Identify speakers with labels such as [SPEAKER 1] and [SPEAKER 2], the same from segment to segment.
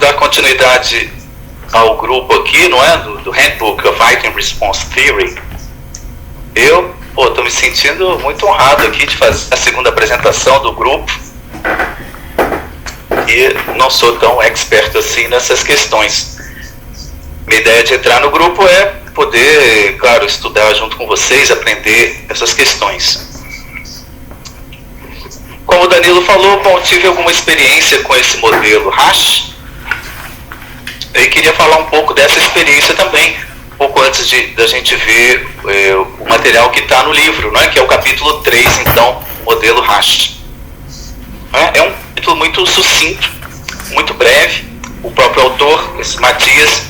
[SPEAKER 1] dar continuidade ao grupo aqui, não é? Do Handbook of Item Response Theory. Eu estou me sentindo muito honrado aqui de fazer a segunda apresentação do grupo. E não sou tão experto assim nessas questões. Minha ideia de entrar no grupo é poder, claro, estudar junto com vocês, aprender essas questões. Como o Danilo falou, bom, tive alguma experiência com esse modelo Hash. Eu queria falar um pouco dessa experiência também, um pouco antes da gente ver o material que está no livro, né, que é o capítulo 3, então, modelo Hash. É um capítulo muito sucinto, muito breve. O próprio autor, esse Matias,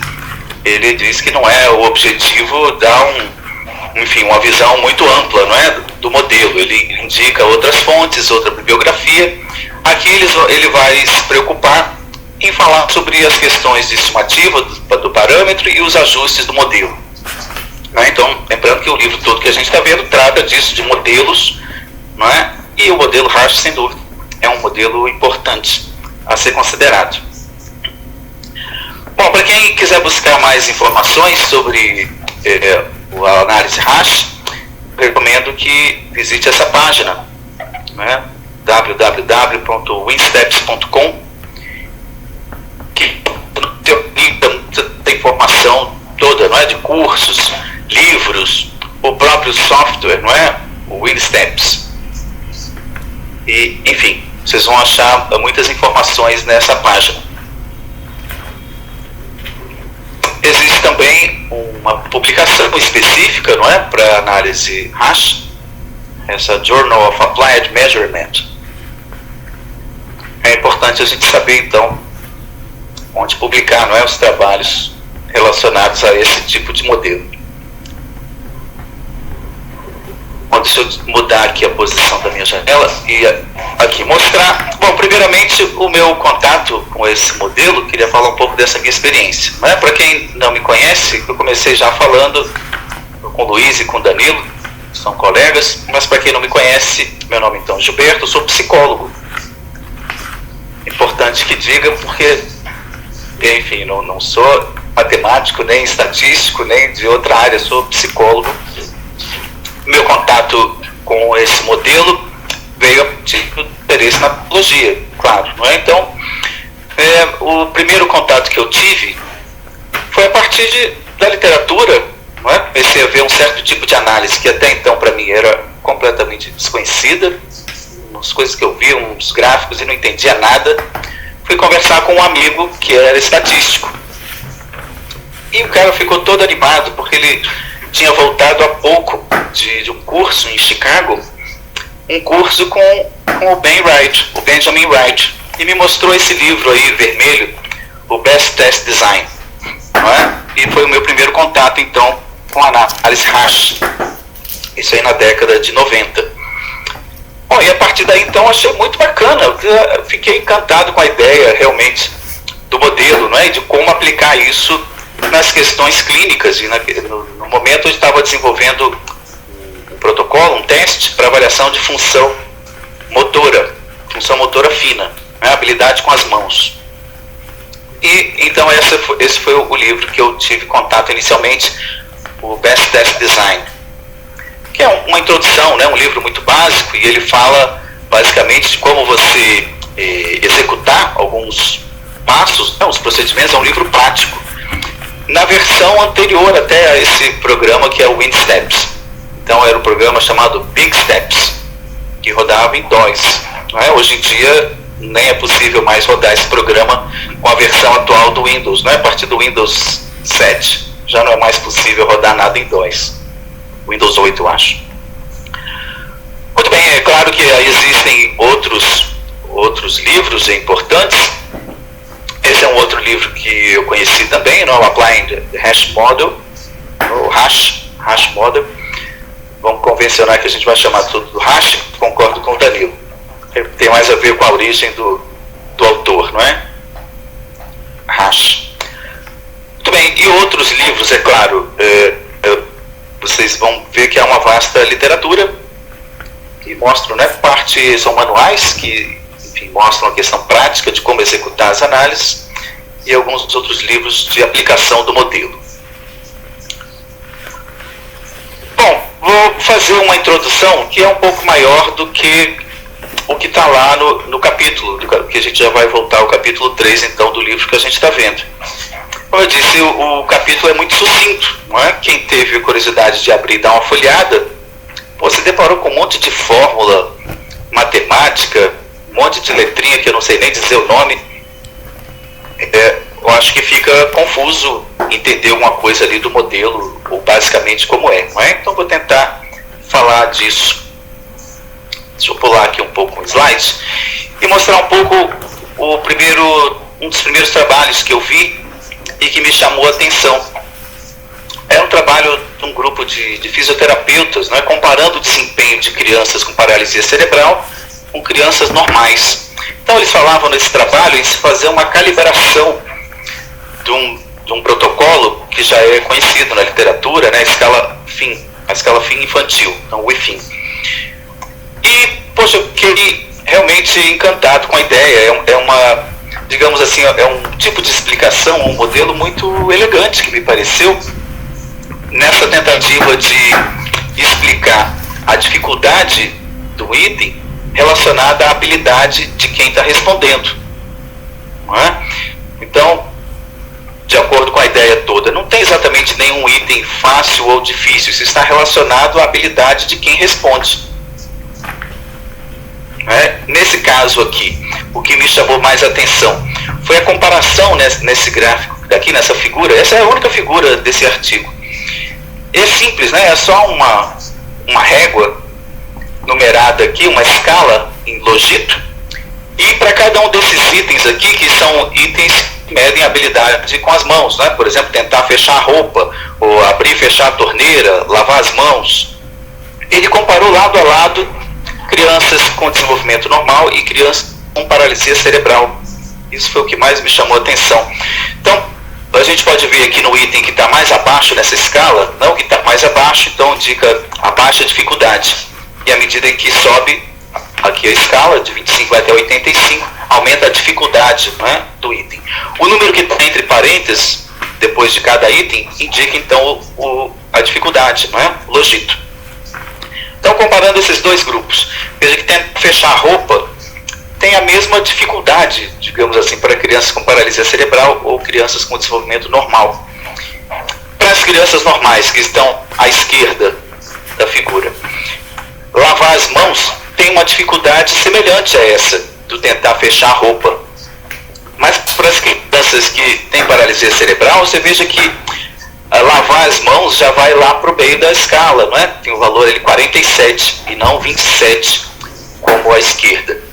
[SPEAKER 1] ele diz que não é o objetivo dar uma visão muito ampla, não é, do modelo. Ele indica outras fontes, outra bibliografia. Aqui ele vai se preocupar em falar sobre as questões de estimativa do parâmetro e os ajustes do modelo. Então, lembrando que o livro todo que a gente está vendo trata disso, de modelos, não é? E o modelo Hash, sem dúvida, é um modelo importante a ser considerado. Bom, para quem quiser buscar mais informações sobre a análise Hash, recomendo que visite essa página, né? www.winsteps.com, que tem informação toda, não é? De cursos, livros, o próprio software, não é? O WinSteps. E, enfim, vocês vão achar muitas informações nessa página. Existe também uma publicação específica, não é, para análise Hash, essa Journal of Applied Measurement. É importante a gente saber, então, onde publicar, não é, os trabalhos relacionados a esse tipo de modelo. Bom, deixa eu mudar aqui a posição da minha janela e aqui mostrar. Bom, primeiramente, o meu contato com esse modelo, queria falar um pouco dessa minha experiência. Né? Para quem não me conhece, eu comecei já falando com o Luiz e com o Danilo, são colegas, mas para quem não me conhece, meu nome então é Gilberto, eu sou psicólogo. Importante que diga, porque, enfim, não sou matemático, nem estatístico, nem de outra área, sou psicólogo. Meu contato com esse modelo veio a partir do interesse na biologia, claro, não é? Então, o primeiro contato que eu tive foi a partir da literatura, não é? Comecei a ver um certo tipo de análise que até então para mim era completamente desconhecida, umas coisas que eu vi, uns gráficos e não entendia nada. Fui conversar com um amigo que era estatístico. E o cara ficou todo animado, porque ele tinha voltado há pouco de um curso em Chicago, um curso com o Benjamin Wright, e me mostrou esse livro aí, vermelho, o Best Test Design, não é? E foi o meu primeiro contato, então, com a análise Hash, isso aí na década de 90. Bom, e a partir daí, então, achei muito bacana, eu fiquei encantado com a ideia, realmente, do modelo, não é? E de como aplicar isso nas questões clínicas. E no momento eu estava desenvolvendo um protocolo, um teste para avaliação de função motora fina, né, habilidade com as mãos. E então esse foi o livro que eu tive contato inicialmente, o Best Test Design, que é uma introdução, né, um livro muito básico, e ele fala basicamente de como você executar alguns passos, né, os procedimentos. É um livro prático, na versão anterior até a esse programa, que é o WinSteps. Então era um programa chamado Big Steps, que rodava em DOS. Não é? Hoje em dia nem é possível mais rodar esse programa com a versão atual do Windows. Não é? A partir do Windows 7 já não é mais possível rodar nada em DOS. Windows 8, eu acho. Muito bem, é claro que existem outros livros importantes. Esse é um outro livro que eu conheci também, no Applying the Hash Model, o Hash Model. Vamos convencionar que a gente vai chamar tudo do Hash, concordo com o Danilo. Tem mais a ver com a origem do autor, não é? Hash. Muito bem, e outros livros, é claro, vocês vão ver que há uma vasta literatura que mostram, né, parte são manuais que, enfim, mostram a questão prática de como executar as análises, e alguns outros livros de aplicação do modelo. Bom, vou fazer uma introdução que é um pouco maior do que o que está lá no capítulo, que a gente já vai voltar ao capítulo 3, então, do livro que a gente está vendo. Como eu disse, o capítulo é muito sucinto, não é? Quem teve curiosidade de abrir e dar uma folhada, se deparou com um monte de fórmula matemática, um monte de letrinha que eu não sei nem dizer o nome. Eu acho que fica confuso entender alguma coisa ali do modelo, ou basicamente como é, não é? Então vou tentar falar disso. Deixa eu pular aqui um pouco o slide e mostrar um pouco um dos primeiros trabalhos que eu vi e que me chamou a atenção. É um trabalho de um grupo de fisioterapeutas, né, comparando o desempenho de crianças com paralisia cerebral com crianças normais. Então eles falavam nesse trabalho em se fazer uma calibração de um protocolo que já é conhecido na literatura, né, a escala FIM infantil, então o IFIM. E, poxa, eu fiquei realmente encantado com a ideia. É uma, digamos assim, é um tipo de explicação, um modelo muito elegante que me pareceu, nessa tentativa de explicar a dificuldade do item relacionada à habilidade de quem está respondendo. Não é? Então, de acordo com a ideia toda, não tem exatamente nenhum item fácil ou difícil, isso está relacionado à habilidade de quem responde. Nesse caso aqui, o que me chamou mais atenção foi a comparação nesse gráfico, aqui nessa figura. Essa é a única figura desse artigo. É simples, né? É só uma régua numerada aqui, uma escala em logito, e para cada um desses itens aqui, que são itens que medem habilidade com as mãos, né? Por exemplo, tentar fechar a roupa, ou abrir e fechar a torneira, lavar as mãos. Ele comparou lado a lado crianças com desenvolvimento normal e crianças com paralisia cerebral. Isso foi o que mais me chamou a atenção. Então, a gente pode ver aqui no item que está mais abaixo nessa escala, não, que está mais abaixo, então indica a baixa dificuldade. E à medida em que sobe aqui a escala, de 25 até 85, aumenta a dificuldade, né, do item. O número que está entre parênteses, depois de cada item, indica então a dificuldade, não é? O logito. Então, comparando esses dois grupos, veja que tenta fechar a roupa tem a mesma dificuldade, digamos assim, para crianças com paralisia cerebral ou crianças com desenvolvimento normal. Para as crianças normais, que estão à esquerda da figura, lavar as mãos tem uma dificuldade semelhante a essa, do tentar fechar a roupa. Mas para as crianças que têm paralisia cerebral, você veja que lavar as mãos já vai lá para o meio da escala, não é? Tem o valor ali 47 e não 27, como a esquerda.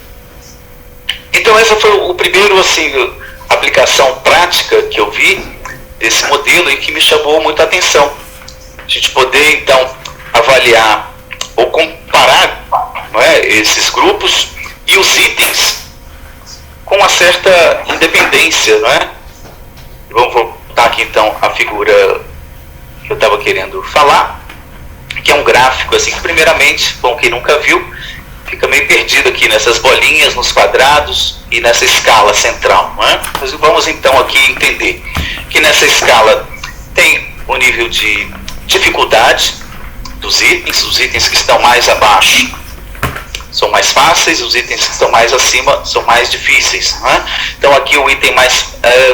[SPEAKER 1] Então essa foi o primeiro, assim, aplicação prática que eu vi desse modelo e que me chamou muita atenção. A gente poder, então, avaliar ou comparar, não é, esses grupos e os itens com uma certa independência, não é? Vamos voltar aqui, então, a figura que eu estava querendo falar, que é um gráfico, assim, que primeiramente, bom, quem nunca viu, fica meio perdido aqui nessas bolinhas, nos quadrados e nessa escala central, não é? Mas vamos então aqui entender que nessa escala tem o nível de dificuldade dos itens, os itens que estão mais abaixo são mais fáceis, os itens que estão mais acima são mais difíceis, não é? Então aqui o item mais,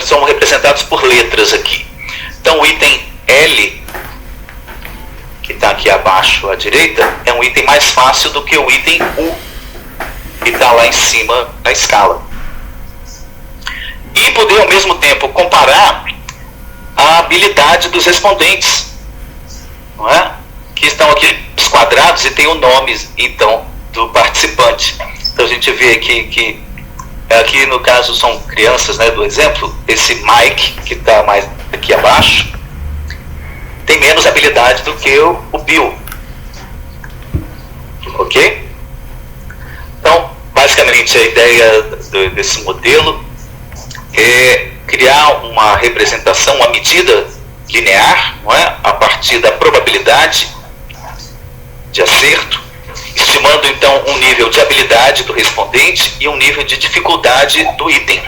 [SPEAKER 1] são representados por letras aqui. Então o item L, que está aqui abaixo à direita, é um item mais fácil do que o item U, que está lá em cima da escala. E poder ao mesmo tempo comparar a habilidade dos respondentes, não é? Que estão aqui os quadrados e tem o nome, então, do participante. Então a gente vê aqui que aqui no caso são crianças, né, do exemplo, esse Mike, que está mais aqui abaixo, tem menos habilidade do que o Bill. Ok? Então, basicamente a ideia desse modelo é criar uma representação, uma medida linear, não é? A partir da probabilidade de acerto, estimando então um nível de habilidade do respondente e um nível de dificuldade do item.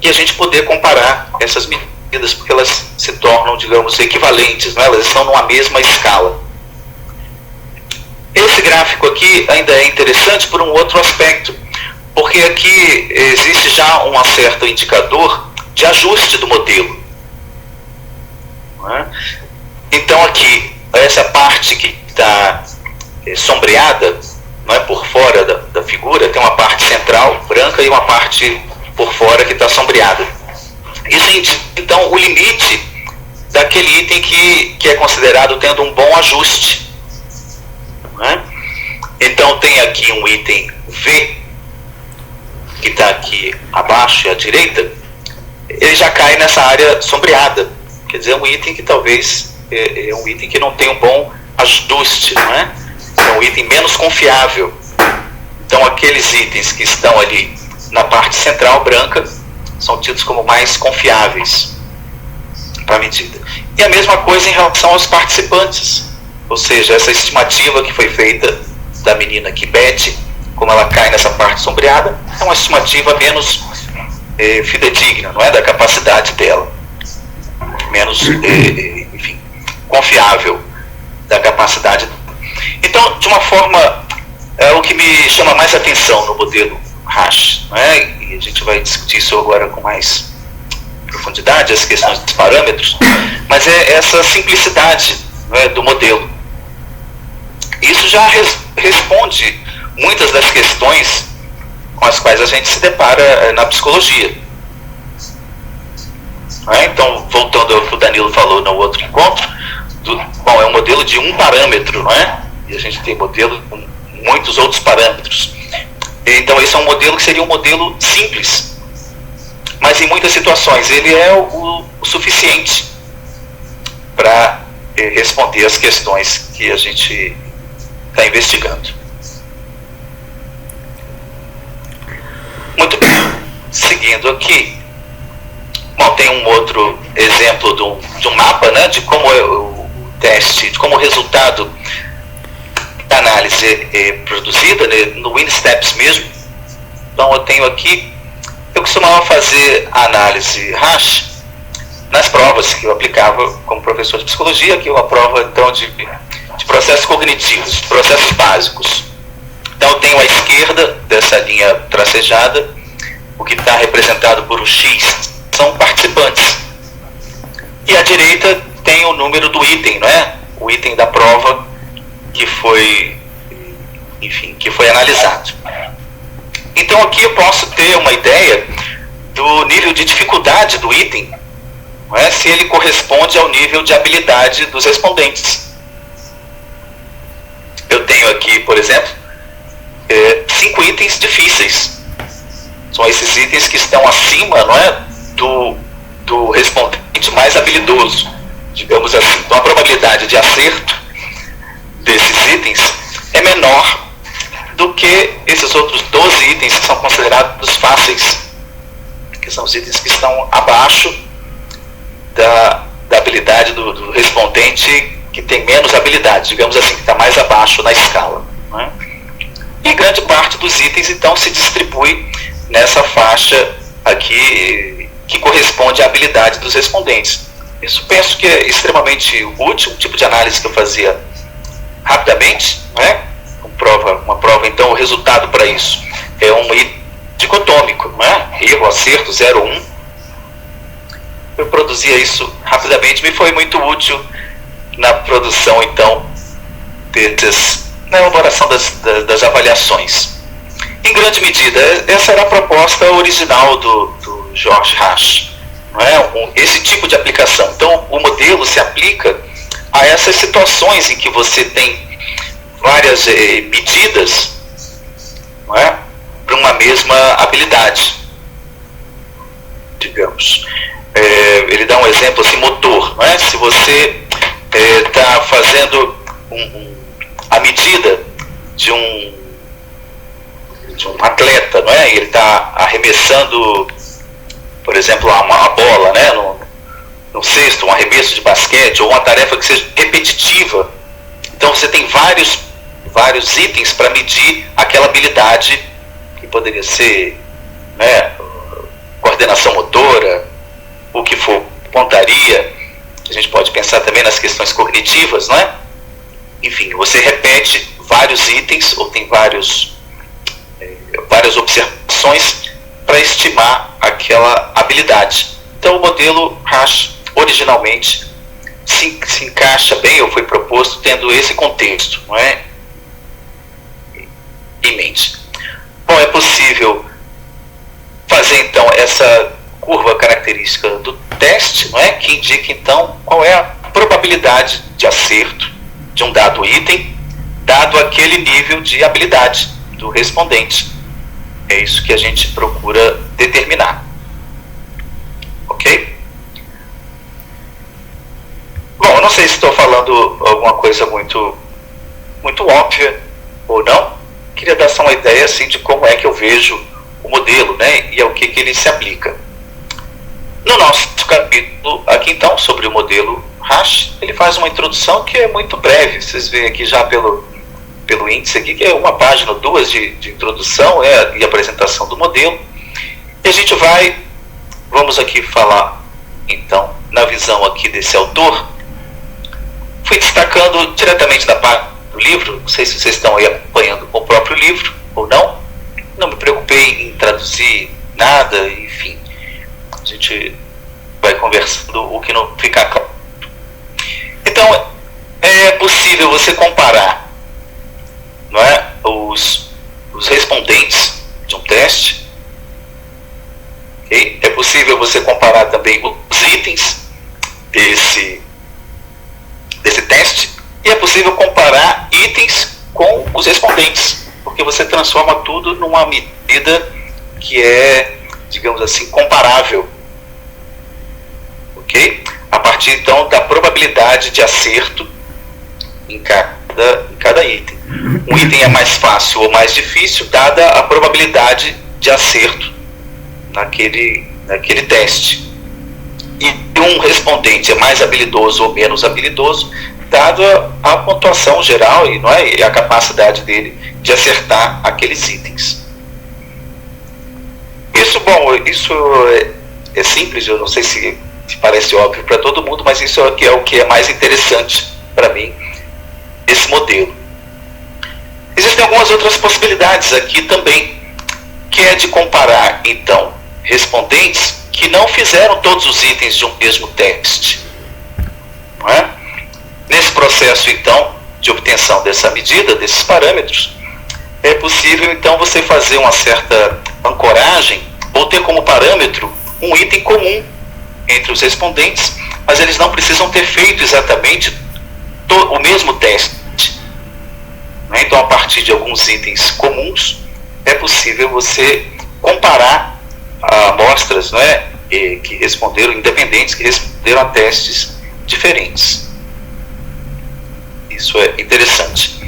[SPEAKER 1] e a gente poder comparar essas medidas, porque elas se tornam, digamos, equivalentes, né? Elas estão numa mesma escala. Esse gráfico aqui ainda é interessante por um outro aspecto, porque aqui existe já um certo indicador de ajuste do modelo. Não é? Então aqui, essa parte que está sombreada, não é, por fora da figura, tem uma parte central branca e uma parte por fora que está sombreada. Isso indica, então, o limite daquele item que é considerado tendo um bom ajuste. Não é? Então tem aqui um item V, que está aqui abaixo e à direita, ele já cai nessa área sombreada. Quer dizer, é um item que talvez é um item que não tem um bom ajuste, não é? É um item menos confiável. Então aqueles itens que estão ali na parte central branca são tidos como mais confiáveis para a medida. E a mesma coisa em relação aos participantes, ou seja, essa estimativa que foi feita da menina aqui, Betty, como ela cai nessa parte sombreada, é uma estimativa menos fidedigna, não é, da capacidade dela, menos, enfim, confiável da capacidade. Então, de uma forma, é o que me chama mais atenção no modelo Rasch, não é? E a gente vai discutir isso agora com mais profundidade, as questões dos parâmetros, mas é essa simplicidade, não é, do modelo. Isso já responde muitas das questões com as quais a gente se depara na psicologia. Então, voltando ao que o Danilo falou no outro encontro, bom, é um modelo de um parâmetro, não é? E a gente tem modelo com muitos outros parâmetros. Então, esse é um modelo que seria um modelo simples, mas em muitas situações ele é o suficiente para responder as questões que a gente está investigando. Muito bem, seguindo aqui, bom, tem um outro exemplo de um mapa, né, de como o teste, de como o resultado da análise é produzida, né, no WinSteps mesmo. Então eu tenho aqui, eu costumava fazer a análise Rasch nas provas que eu aplicava como professor de psicologia, que é uma prova então de processos cognitivos, de processos básicos. Então eu tenho à esquerda dessa linha tracejada, o que está representado por um X são participantes. E à direita tem o número do item, não é? O item da prova que foi, enfim, que foi analisado. Então aqui eu posso ter uma ideia do nível de dificuldade do item, não é? Se ele corresponde ao nível de habilidade dos respondentes. Eu tenho aqui, por exemplo, 5 itens difíceis. São esses itens que estão acima, não é, do respondente mais habilidoso, digamos assim. Então a probabilidade de acerto desses itens é menor do que esses outros 12 itens que são considerados fáceis, que são os itens que estão abaixo da habilidade do respondente que tem menos habilidade, digamos assim, que está mais abaixo na escala, não é? E grande parte dos itens então se distribui nessa faixa aqui que corresponde à habilidade dos respondentes. Isso penso que é extremamente útil, um tipo de análise que eu fazia rapidamente, né? Uma prova, então, o resultado para isso é um dicotômico, né? Erro, acerto, 0, 1. Eu produzia isso rapidamente, me foi muito útil na produção, então, na elaboração das avaliações. Em grande medida, essa era a proposta original do George Rasch, não é? Esse tipo de aplicação. Então, o modelo se aplica a essas situações em que você tem várias medidas, não é, para uma mesma habilidade, digamos. Ele dá um exemplo assim, motor, não é? Se você está fazendo a medida de um atleta, não é? Ele está arremessando, por exemplo, uma bola, né, no cesto, um arremesso de basquete, ou uma tarefa que seja repetitiva. Então você tem vários itens para medir aquela habilidade, que poderia ser, né, coordenação motora, gente pode pensar também nas questões cognitivas, não é? Enfim, você repete vários itens, ou tem várias observações para estimar aquela habilidade. Então o modelo Rasch originalmente se encaixa bem, ou foi proposto tendo esse contexto, não é, em mente. Bom, é possível fazer então essa curva característica do teste, não é, que indica então qual é a probabilidade de acerto de um dado item, dado aquele nível de habilidade do respondente. É isso que a gente procura determinar. Ok? Bom, eu não sei se estou falando alguma coisa muito óbvia ou não. Queria dar só uma ideia assim, de como é que eu vejo o modelo, né, e ao que ele se aplica. No nosso capítulo aqui então, sobre o modelo Rasch, ele faz uma introdução que é muito breve. Vocês veem aqui já pelo índice aqui, que é uma página ou duas de introdução e apresentação do modelo. E a gente vamos aqui falar então na visão aqui desse autor. Fui destacando diretamente da parte do livro, não sei se vocês estão aí acompanhando o próprio livro ou não. Não me preocupei em traduzir nada, enfim, a gente vai conversando o que não ficar claro. Então, é possível você comparar, não é, os respondentes de um teste, okay? É possível você comparar também os itens desse teste, e é possível comparar itens com os respondentes, porque você transforma tudo numa medida que é, digamos assim, comparável, ok? A partir então da probabilidade de acerto em cada item. Um item é mais fácil ou mais difícil, dada a probabilidade de acerto naquele teste. E um respondente é mais habilidoso ou menos habilidoso, dado a pontuação geral e a capacidade dele de acertar aqueles itens. Isso é simples, eu não sei se parece óbvio para todo mundo, mas isso é o que é mais interessante para mim, esse modelo. Existem algumas outras possibilidades aqui também, que é de comparar, então, respondentes que não fizeram todos os itens de um mesmo teste. Não é? Nesse processo, então, de obtenção dessa medida, desses parâmetros, é possível, então, você fazer uma certa ancoragem ou ter como parâmetro um item comum entre os respondentes, mas eles não precisam ter feito exatamente o mesmo teste. Então, a partir de alguns itens comuns, é possível você comparar amostras, não é, que responderam, independentes, que responderam a testes diferentes. Isso é interessante.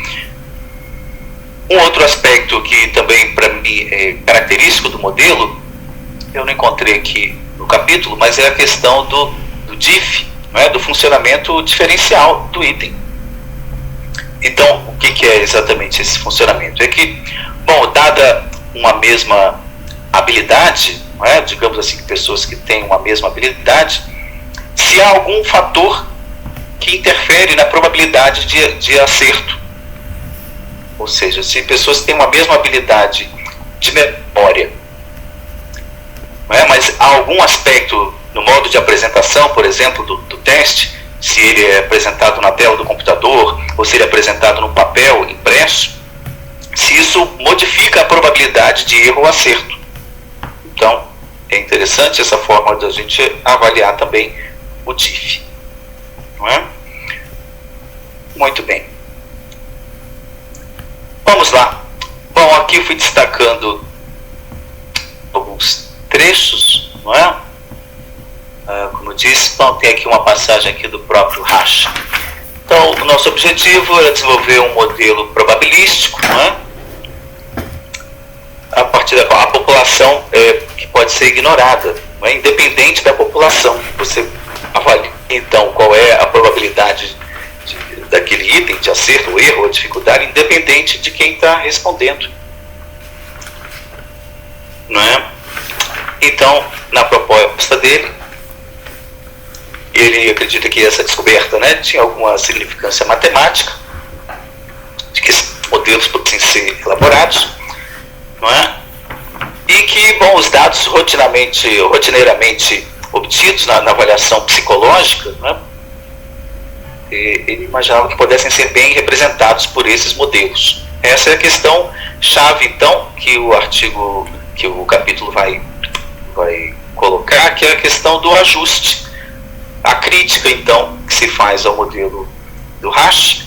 [SPEAKER 1] Um outro aspecto que também, para mim, é característico do modelo, eu não encontrei aqui no capítulo, mas é a questão do diff, não é, do funcionamento diferencial do item. Então, o que é exatamente esse funcionamento? É que, bom, dada uma mesma habilidade, não é, digamos assim, pessoas que têm uma mesma habilidade, se há algum fator que interfere na probabilidade de acerto, ou seja, se pessoas têm uma mesma habilidade de memória, não é, mas há algum aspecto no modo de apresentação, por exemplo, do teste, se ele é apresentado na tela do computador ou se ele é apresentado no papel impresso, se isso modifica a probabilidade de erro ou acerto. Então, é interessante essa forma de a gente avaliar também o diff. Não é? Muito bem. Vamos lá. Bom, aqui eu fui destacando alguns trechos, não é? Como eu disse, então tem aqui uma passagem aqui do próprio Rasch. Então, o nosso objetivo era desenvolver um modelo probabilístico, não é? A partir da qual a população que pode ser ignorada, não é? Independente da população. Você avalia, então, qual é a probabilidade daquele item, de acerto, ou erro, ou dificuldade, independente de quem está respondendo. Não é? Então, na proposta dele, ele acredita que essa descoberta, né, tinha alguma significância matemática, de que esses modelos podem ser elaborados, não é? E que, bom, os dados rotineiramente obtidos na avaliação psicológica, né, ele imaginava que pudessem ser bem representados por esses modelos. Essa é a questão chave, então, que o artigo, que o capítulo vai colocar, que é a questão do ajuste. A crítica, então, que se faz ao modelo do Rasch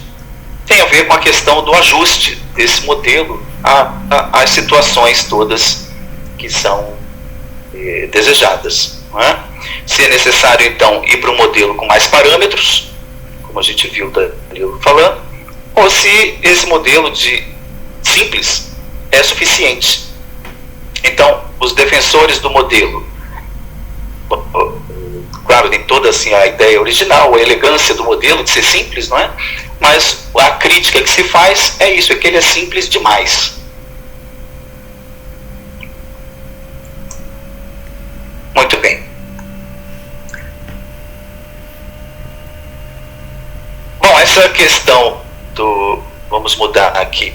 [SPEAKER 1] tem a ver com a questão do ajuste desse modelo às situações todas que são desejadas. Não é? Se é necessário, então, ir para um modelo com mais parâmetros, como a gente viu o Danilo falando, ou se esse modelo simples é suficiente. Então, os defensores do modelo, claro, nem toda assim, a ideia original, a elegância do modelo de ser simples, não é? Mas a crítica que se faz é isso, é que ele é simples demais. Muito bem. Bom, essa questão vamos mudar aqui,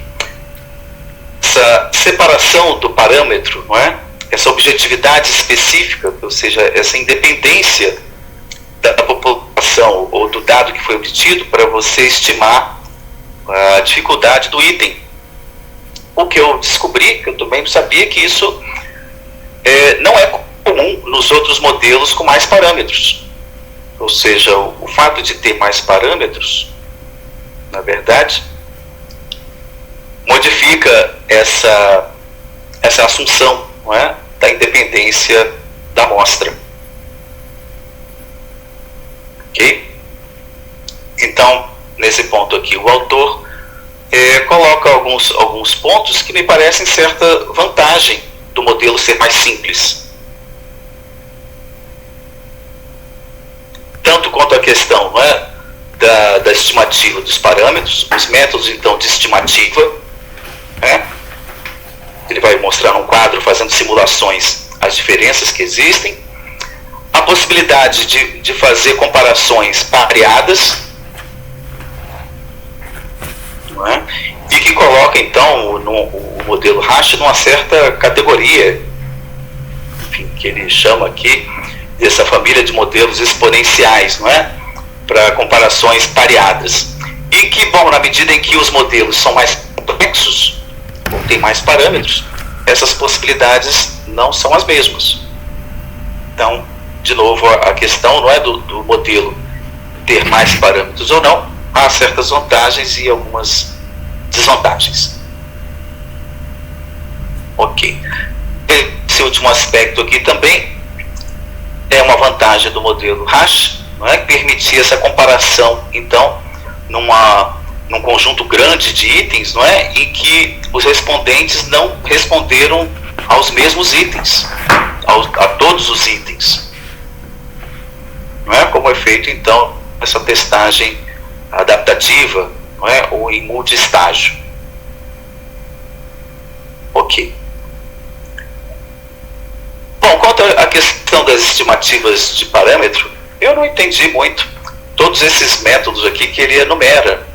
[SPEAKER 1] essa separação do parâmetro, não é? Essa objetividade específica, ou seja, essa independência da população ou do dado que foi obtido para você estimar a dificuldade do item. O que eu descobri, que eu também não sabia, que isso não é comum nos outros modelos com mais parâmetros. Ou seja, o fato de ter mais parâmetros, na verdade, modifica essa assunção, não é, da independência da amostra. Ok? Então, nesse ponto aqui, o autor coloca alguns pontos que me parecem certa vantagem do modelo ser mais simples. Tanto quanto a questão, não é, da estimativa dos parâmetros, os métodos, então, de estimativa, né? Ele vai mostrar num quadro, fazendo simulações, as diferenças que existem, a possibilidade de fazer comparações pareadas, não é? E que coloca, então, o modelo Rasch numa certa categoria, enfim, que ele chama aqui dessa família de modelos exponenciais, não é? Para comparações pareadas. E que, bom, na medida em que os modelos são mais complexos, ou têm mais parâmetros, essas possibilidades não são as mesmas. Então, de novo, a questão não é do modelo ter mais parâmetros ou não, há certas vantagens e algumas desvantagens. Ok. Esse último aspecto aqui também é uma vantagem do modelo Rasch, não é? Permitir essa comparação, então, num conjunto grande de itens, não é? Em que os respondentes não responderam aos mesmos itens, a todos os itens. Não é? Como é feito, então, essa testagem adaptativa, não é? Ou em multi-estágio. Ok. Bom, quanto à questão das estimativas de parâmetro, eu não entendi muito todos esses métodos aqui que ele enumera,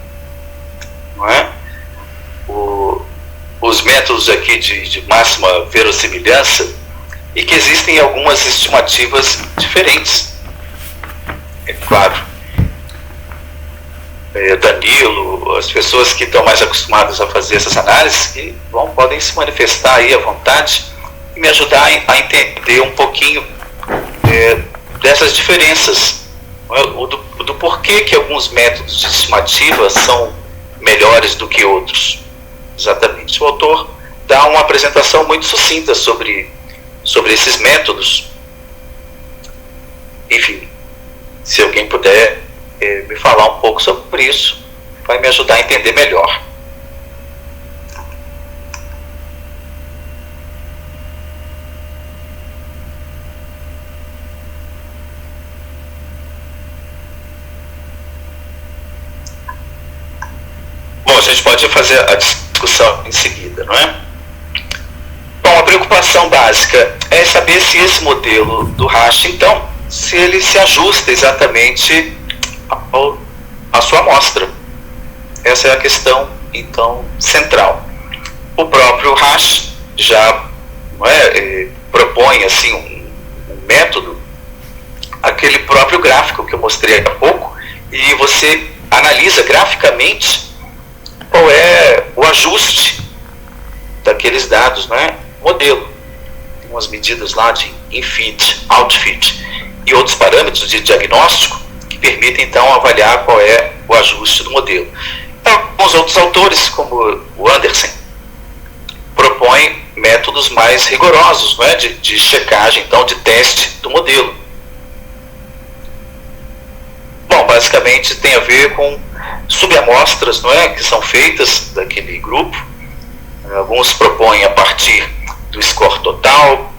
[SPEAKER 1] não é? Os métodos aqui de máxima verossimilhança, e que existem algumas estimativas diferentes. É claro, Danilo, as pessoas que estão mais acostumadas a fazer essas análises, que podem se manifestar aí à vontade e me ajudar a entender um pouquinho dessas diferenças, do porquê que alguns métodos de estimativa são melhores do que outros. Exatamente. O autor dá uma apresentação muito sucinta sobre esses métodos. Enfim, se alguém puder me falar um pouco sobre isso, vai me ajudar a entender melhor. Bom, a gente pode fazer a discussão em seguida, não é? Bom, a preocupação básica é saber se esse modelo do Rasch, então, se ele se ajusta exatamente à sua amostra. Essa é a questão, então, central. O próprio Rasch já propõe assim, um método, aquele próprio gráfico que eu mostrei há pouco, e você analisa graficamente qual é o ajuste daqueles dados, modelo. Tem umas medidas lá de infit, outfit e outros parâmetros de diagnóstico que permitem então avaliar qual é o ajuste do modelo. Alguns outros autores, como o Andersen, propõem métodos mais rigorosos, de checagem, então, de teste do modelo. Bom, basicamente tem a ver com subamostras, que são feitas daquele grupo. Alguns propõem a partir do score total,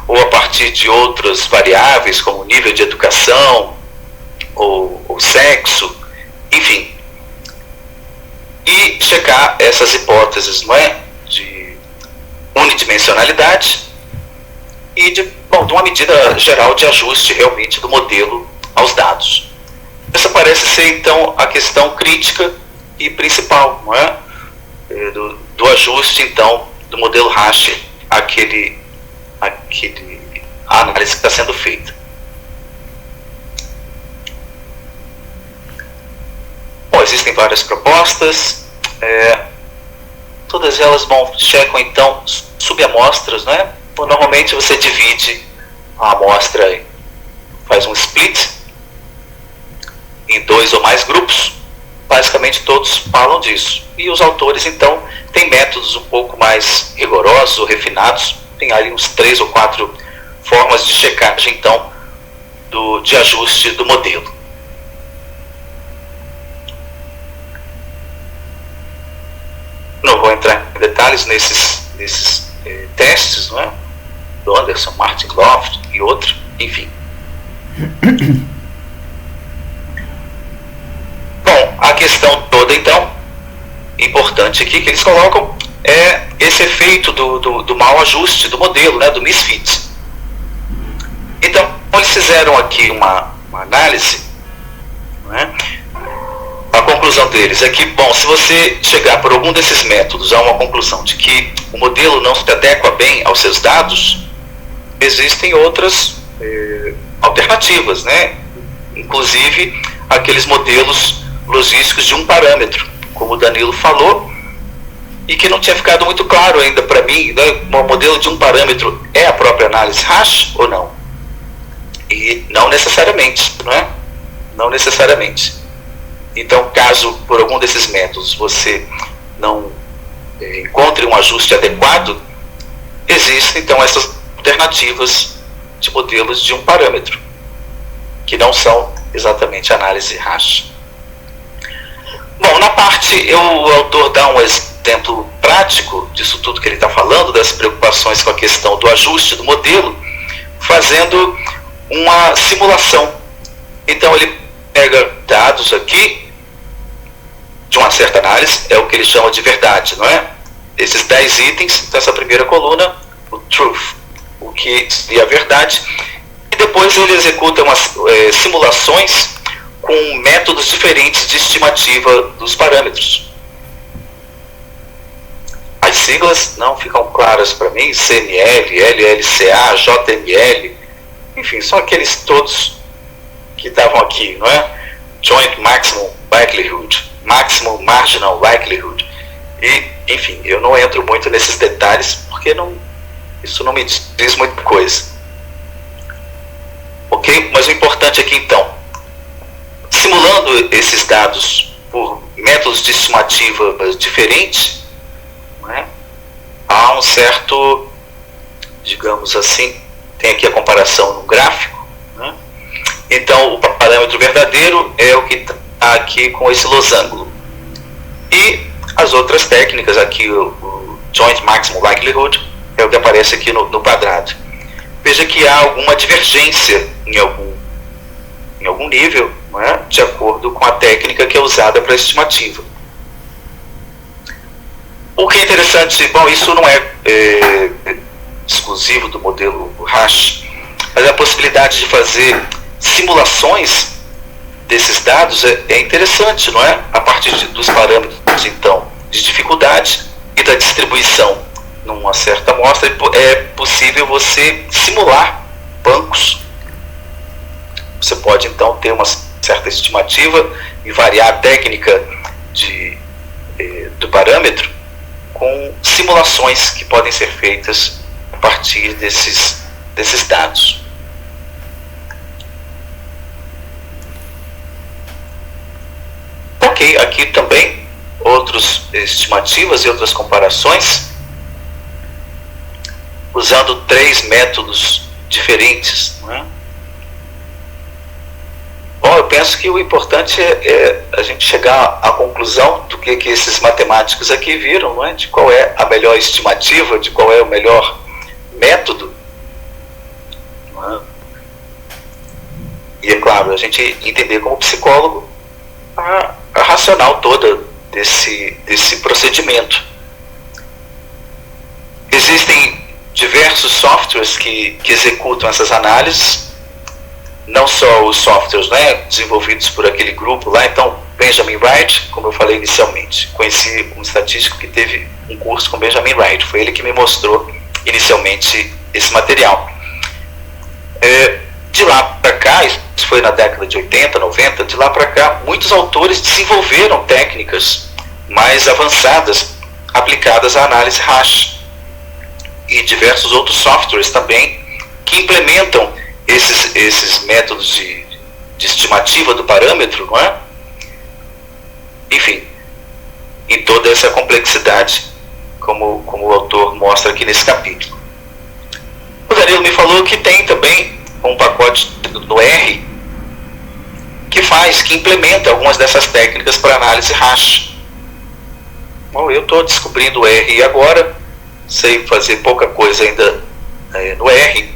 [SPEAKER 1] ou a partir de outras variáveis, como nível de educação, ou sexo, enfim. E checar essas hipóteses, de unidimensionalidade e de uma medida geral de ajuste realmente do modelo aos dados. Essa parece ser, então, a questão crítica e principal, do ajuste, então, do modelo Rasch àquele análise que está sendo feita. Bom, existem várias propostas, todas elas checam, então, subamostras, Normalmente você divide a amostra, faz um split em 2 ou mais grupos, basicamente todos falam disso. E os autores, então, têm métodos um pouco mais rigorosos ou refinados, tem ali uns 3 ou 4 formas de checagem, então, de ajuste do modelo. Não vou entrar em detalhes nesses testes, do Anderson, Martin Loft e outros, enfim. Bom, a questão toda, então, importante aqui que eles colocam é esse efeito do mau ajuste do modelo, do misfit. Então, eles fizeram aqui uma análise, A conclusão deles é que, se você chegar por algum desses métodos a uma conclusão de que o modelo não se adequa bem aos seus dados, existem outras alternativas, Inclusive aqueles modelos logísticos de um parâmetro, como o Danilo falou, e que não tinha ficado muito claro ainda para mim, o modelo de um parâmetro é a própria análise Rasch ou não? E não necessariamente, Não necessariamente. Então, caso por algum desses métodos você não encontre um ajuste adequado, existem então essas alternativas de modelos de um parâmetro, que não são exatamente análise Rasch. Bom, na parte, o autor dá um exemplo prático disso tudo que ele está falando, das preocupações com a questão do ajuste do modelo, fazendo uma simulação. Então ele pega dados aqui de uma certa análise, é o que ele chama de verdade, Esses 10 itens dessa primeira coluna, o truth, o que seria a verdade, e depois ele executa umas simulações com métodos diferentes de estimativa dos parâmetros. As siglas não ficam claras para mim, CML, LLCA, JML, enfim, são aqueles todos que estavam aqui, Joint Maximum Likelihood, Maximum Marginal Likelihood, e, enfim, eu não entro muito nesses detalhes, porque isso não me diz muita coisa. Ok? Mas o importante aqui, então, simulando esses dados por métodos de estimativa diferentes, há um certo, digamos assim, tem aqui a comparação no gráfico, Então o parâmetro verdadeiro é o que está aqui com esse losango, e as outras técnicas aqui, o Joint Maximum Likelihood é o que aparece aqui no quadrado. Veja que há alguma divergência em algum nível, de acordo com a técnica que é usada para a estimativa. O que é interessante, isso não é exclusivo do modelo Rasch, mas a possibilidade de fazer simulações desses dados é interessante, não é? A partir dos parâmetros, então, de dificuldade e da distribuição numa certa amostra, é possível você simular bancos. Você pode, então, ter uma certa estimativa e variar a técnica do parâmetro com simulações que podem ser feitas a partir desses dados. Ok, aqui também outras estimativas e outras comparações usando 3 métodos diferentes, não é? Bom, eu penso que o importante é a gente chegar à conclusão do que esses matemáticos aqui viram, não é? De qual é a melhor estimativa, de qual é o melhor método, não é? E é claro, a gente entender como psicólogo a racional toda desse procedimento. Existem diversos softwares que executam essas análises, não só os softwares, né, desenvolvidos por aquele grupo lá. Então, Benjamin Wright, como eu falei inicialmente, conheci um estatístico que teve um curso com Benjamin Wright, foi ele que me mostrou inicialmente esse material. De lá para cá, isso foi na década de 80, 90, de lá para cá, muitos autores desenvolveram técnicas mais avançadas aplicadas à análise hash, e diversos outros softwares também que implementam esses métodos de estimativa do parâmetro, não é? Enfim, em toda essa complexidade, como o autor mostra aqui nesse capítulo. O Danilo me falou que tem também um pacote no R que implementa algumas dessas técnicas para análise hash. Bom, eu estou descobrindo o R agora, sei fazer pouca coisa ainda no R,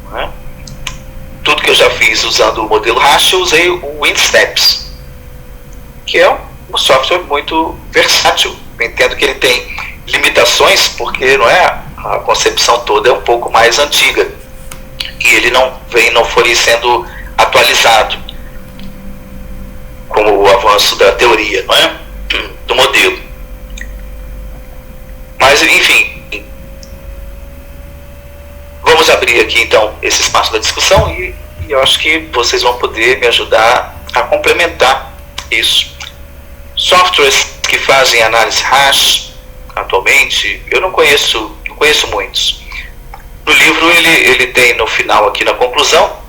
[SPEAKER 1] não é? Tudo que eu já fiz usando o modelo hash, eu usei o WinSteps, que é um software muito versátil. Eu entendo que ele tem limitações, porque não é, a concepção toda é um pouco mais antiga e ele não foi sendo atualizado com o avanço da teoria, não é? Do modelo. Mas, enfim, vamos abrir aqui então esse espaço da discussão e eu acho que vocês vão poder me ajudar a complementar isso. Softwares que fazem análise hash atualmente, eu não conheço muitos. No livro ele tem no final aqui na conclusão,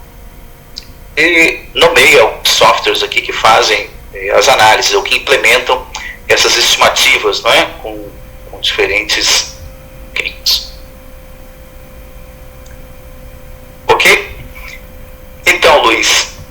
[SPEAKER 1] ele nomeia alguns softwares aqui que fazem as análises ou que implementam essas estimativas, não é? Com diferentes